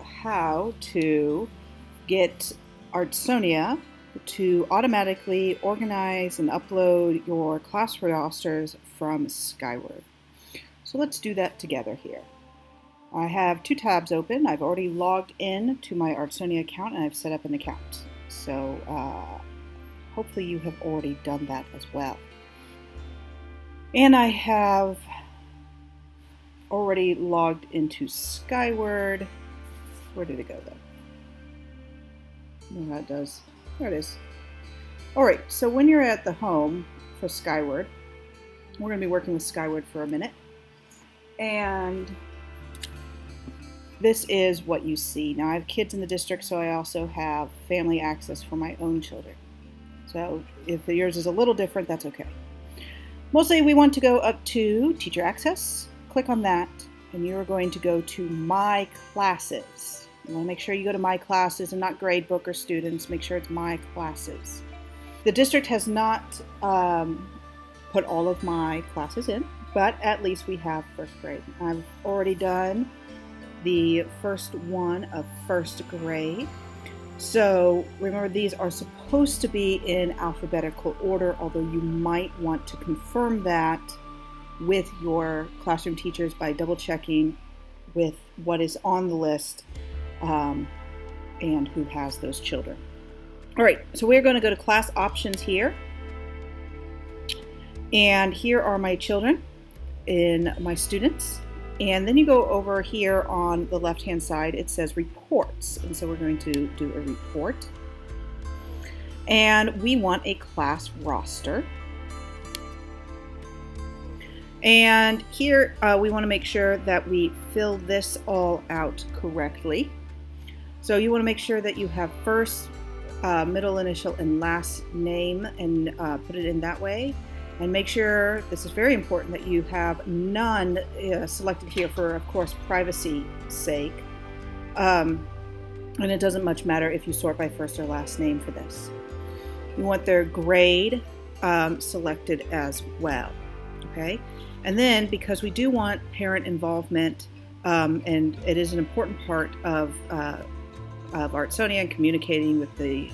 how to get Artsonia to automatically organize and upload your class rosters from Skyward. So let's do that together here. I have two tabs open. I've already logged in to my Artsonia account and I've set up an account. So hopefully you have already done that as well. And I have already logged into Skyward. Where did it go though? No, that does. There it is. All right, so when you're at the home for Skyward, we're going to be working with Skyward for a minute. And this is what you see. Now I have kids in the district, so I also have family access for my own children. So if yours is a little different, that's okay. Mostly we want to go up to Teacher Access. Click on that, and you're going to go to My Classes. You want to make sure you go to My Classes and not Gradebook or Students. Make sure it's My Classes. The district has not put all of my classes in, but at least we have first grade. I've already done the first one of first grade. So remember, these are supposed to be in alphabetical order, although you might want to confirm that with your classroom teachers by double checking with what is on the list and who has those children. All right, so we're going to go to class options here. And here are my children in my students. And then you go over here on the left-hand side, it says reports. And so we're going to do a report. And we want a class roster. And here we want to make sure that we fill this all out correctly. So you want to make sure that you have first, middle initial, and last name and put it in that way. And make sure, this is very important, that you have none selected here for, of course, privacy sake. And it doesn't much matter if you sort by first or last name for this. You want their grade selected as well, okay? And then, because we do want parent involvement, and it is an important part of Artsonia and communicating with the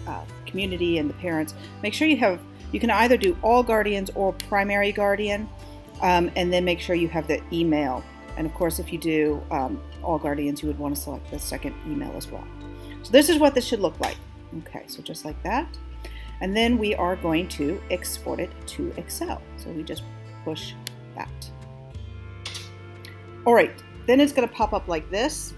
community and the parents, make sure you can either do all guardians or primary guardian, and then make sure you have the email. And of course, if you do all guardians, you would want to select the second email as well. So this is what this should look like. Okay, so just like that. And then we are going to export it to Excel. So we just push that. All right, then it's going to pop up like this.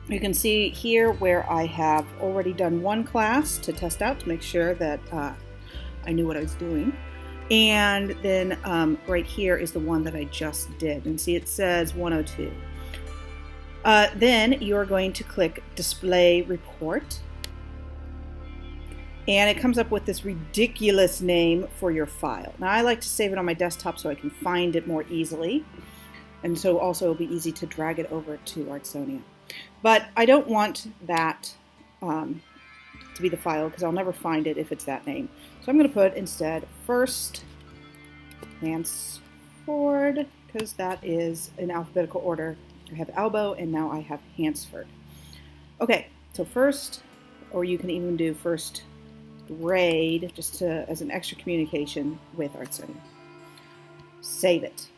You can see here where I have already done one class to test out to make sure that I knew what I was doing. And then right here is the one that I just did. And see, it says 102. Then you're going to click Display Report. And it comes up with this ridiculous name for your file. Now I like to save it on my desktop so I can find it more easily. And so also it'll be easy to drag it over to Artsonia. But I don't want that to be the file because I'll never find it if it's that name. So I'm going to put instead first Hansford, because that is in alphabetical order. I have elbow and now I have Hansford. Okay, so first, or you can even do first grade just as an extra communication with Artsonia. Save it.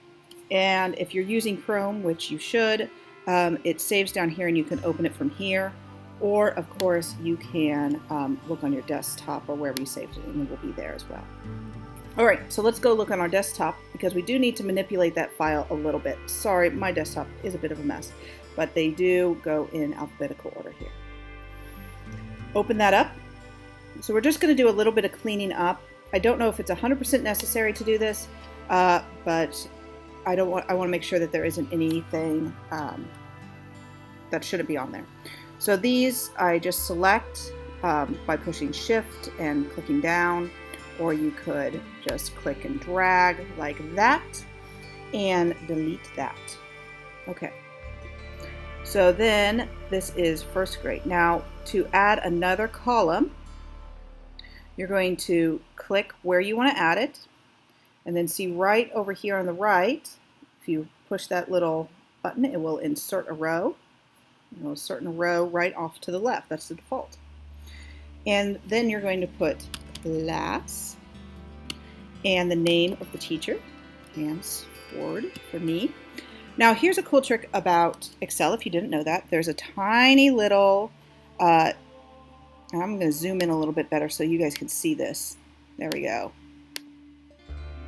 And if you're using Chrome, which you should, it saves down here and you can open it from here. Or, of course, you can look on your desktop or wherever you saved it, and it will be there as well. All right, so let's go look on our desktop because we do need to manipulate that file a little bit. Sorry, my desktop is a bit of a mess, but they do go in alphabetical order here. Open that up. So we're just going to do a little bit of cleaning up. I don't know if it's 100% necessary to do this, but I want to make sure that there isn't anything that shouldn't be on there. So these I just select by pushing Shift and clicking down, or you could just click and drag like that and delete that. Okay. So then this is first grade. Now to add another column, you're going to click where you want to add it, and then see right over here on the right, if you push that little button, it will insert a row. a certain row right off to the left. That's the default. And then you're going to put class and the name of the teacher, Skyward for me. Now here's a cool trick about Excel if you didn't know that. There's a tiny little, I'm going to zoom in a little bit better so you guys can see this. There we go.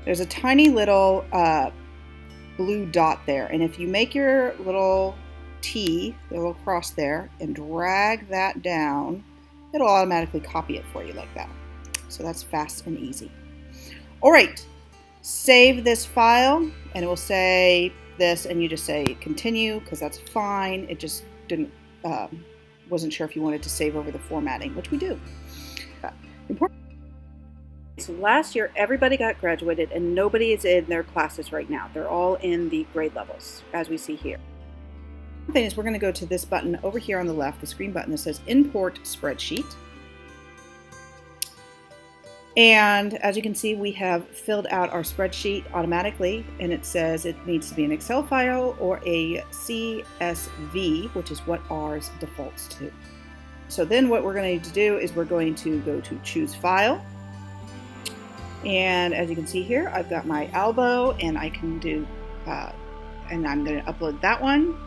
There's a tiny little blue dot there, and if you make your little T, the little cross there, and drag that down, it'll automatically copy it for you like that. So that's fast and easy. All right, save this file, and it will say this, and you just say continue because that's fine. It just wasn't sure if you wanted to save over the formatting, which we do. Important. So last year, everybody got graduated, and nobody is in their classes right now. They're all in the grade levels, as we see here. The thing is, we're going to go to this button over here on the left, the screen button that says Import Spreadsheet. And as you can see, we have filled out our spreadsheet automatically, and it says it needs to be an Excel file or a CSV, which is what ours defaults to. So then what we're going to do is we're going to go to Choose File. And as you can see here, I've got my Albo, and I can do, and I'm going to upload that one.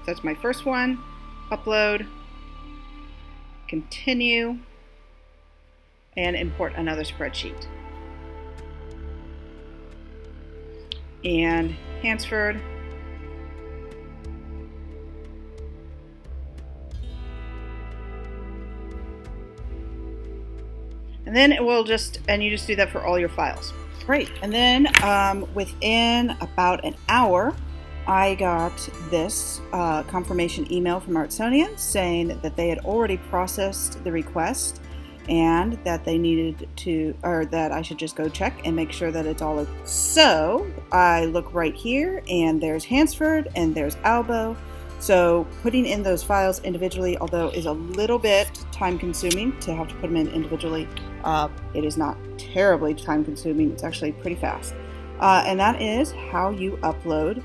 That's my first one. Upload, continue, and import another spreadsheet. And Hansford. And then it will you just do that for all your files. Great. And then within about an hour, I got this confirmation email from Artsonia saying that they had already processed the request and that they needed to, or that I should just go check and make sure that it's all okay. So I look right here, and there's Hansford and there's Albo. So putting in those files individually, although is a little bit time consuming to have to put them in individually, it is not terribly time consuming. It's actually pretty fast. And that is how you upload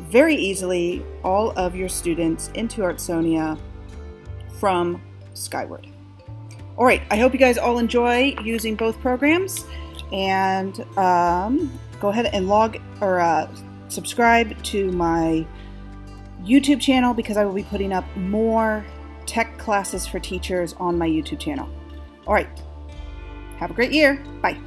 very easily all of your students into Artsonia from Skyward. All right, I hope you guys all enjoy using both programs, and go ahead and subscribe to my YouTube channel because I will be putting up more tech classes for teachers on my YouTube channel. All right, have a great year. Bye.